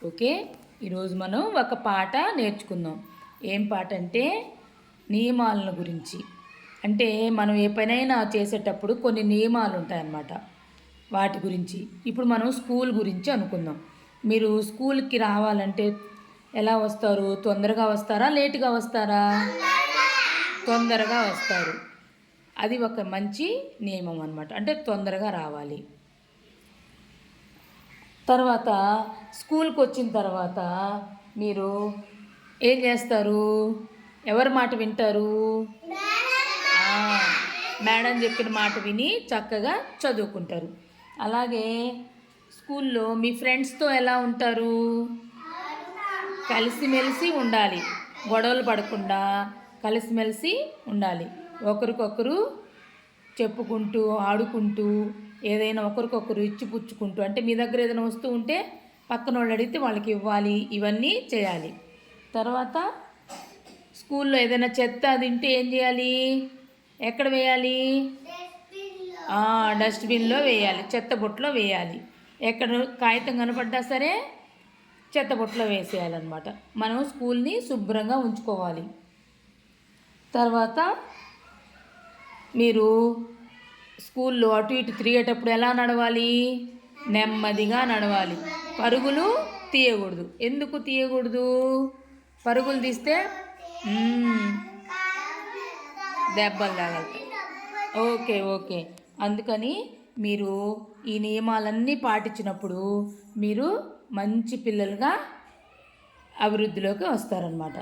Okay, ఈరోజు మనం ఒక పాట నేర్చుకుందాం. ఏం పాట అంటే నియమాలను గురించి. అంటే మనం ఏ పనైనా చేసేటప్పుడు కొన్ని నియమాలు ఉంటాయన్నమాట, వాటి గురించి. ఇప్పుడు మనం స్కూల్ గురించి అనుకుందాం. మీరు స్కూల్కి రావాలంటే ఎలా వస్తారు? తొందరగా వస్తారా, లేటుగా వస్తారా? తొందరగా వస్తారు. అది ఒక మంచి నియమం అన్నమాట. అంటే తొందరగా రావాలి. తర్వాత స్కూల్కి వచ్చిన తర్వాత మీరు ఏం చేస్తారు? ఎవరి మాట వింటారు? మేడం చెప్పిన మాట విని చక్కగా చదువుకుంటారు. అలాగే స్కూల్లో మీ ఫ్రెండ్స్తో ఎలా ఉంటారు? కలిసిమెలిసి ఉండాలి. గొడవలు పడకుండా కలిసిమెలిసి ఉండాలి. ఒకరికొకరు చెప్పుకుంటూ, ఆడుకుంటూ, ఏదైనా ఒకరికొకరు ఇచ్చిపుచ్చుకుంటూ, అంటే మీ దగ్గర ఏదైనా వస్తువు ఉంటే పక్కన వాళ్ళు అడిగితే వాళ్ళకి ఇవ్వాలి. ఇవన్నీ చేయాలి. తర్వాత స్కూల్లో ఏదైనా చెత్త తింటే ఏం చేయాలి? ఎక్కడ వేయాలి? డస్ట్బిన్లో వేయాలి, చెత్త బుట్టలో వేయాలి. ఎక్కడ కాగితం కనపడ్డా సరే చెత్త బుట్టలో వేసేయాలన్నమాట. మనం స్కూల్ని శుభ్రంగా ఉంచుకోవాలి. తర్వాత మీరు స్కూల్లో అటు ఇటు తిరిగేటప్పుడు ఎలా నడవాలి? నెమ్మదిగా నడవాలి. పరుగులు తీయకూడదు. ఎందుకు తీయకూడదు? పరుగులు తీస్తే దెబ్బలు తగలుతాయి. ఓకే, అందుకని మీరు ఈ నియమాలన్నీ పాటించినప్పుడు మీరు మంచి పిల్లలుగా అభివృద్ధిలోకి వస్తారనమాట.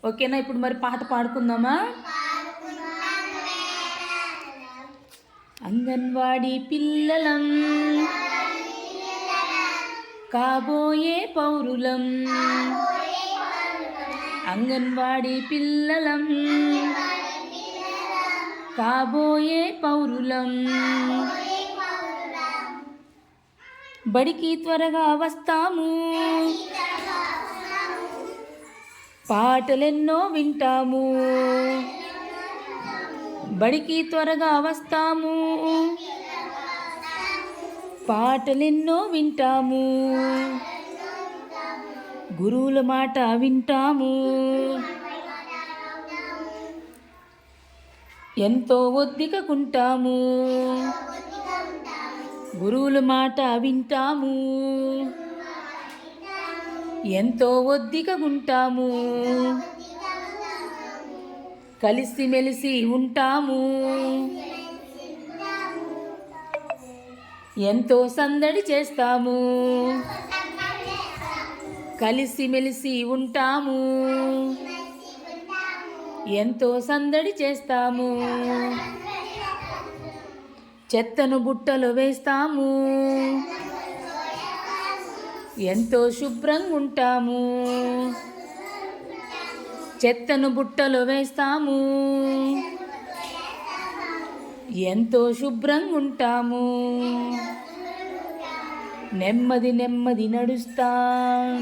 ఓకేనా? ఇప్పుడు మరి పాట పాడుకుందామా? అంగన్వాడీ పిల్లలం, కాబోయే పౌరులం. అంగన్వాడీ పిల్లలం, కాబోయే పౌరులం. బడికి త్వరగా వస్తాము, పాటలెన్నో వింటాము. బడికి త్వరగా వస్తాము, పాటలెన్నో వింటాము. గురువుల మాట వింటాము, ఎంతో ఒద్దికకుంటాము. గురువుల మాట వింటాము, ఎంతో ఒద్దికగుంటాము. కలిసిమెలిసి ఉంటాము, ఎంతో సందడి చేస్తాము. కలిసిమెలిసి ఉంటాము, ఎంతో సందడి చేస్తాము. చెత్తను బుట్టలో వేస్తాము, ఎంతో శుభ్రంగా ఉంటాము. చెత్తను బుట్టలో వేస్తాము, ఎంతో శుభ్రంగా ఉంటాము. నెమ్మది నడుస్తాం,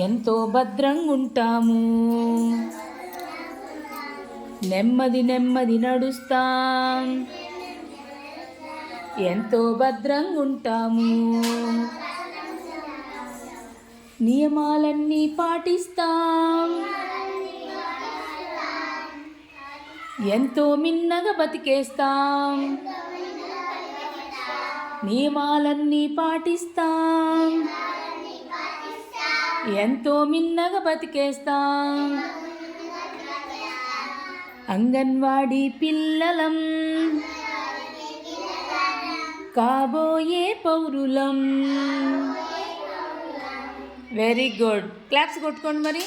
ఎంతో భద్రంగా ఉంటాము. నెమ్మది నడుస్తాం, ఎంతో భద్రంగా ఉంటాము. నియమాలన్నీ పాటిస్తాం, ఎంతో మిన్నగా బతికేస్తాం. నియమాలన్నీ పాటిస్తాం, ఎంతో మిన్నగా బతికేస్తాం. అంగన్వాడీ పిల్లలం, కాబోయే పౌరులం. Very good. క్లాప్స్ కొట్టుకోండి మరి.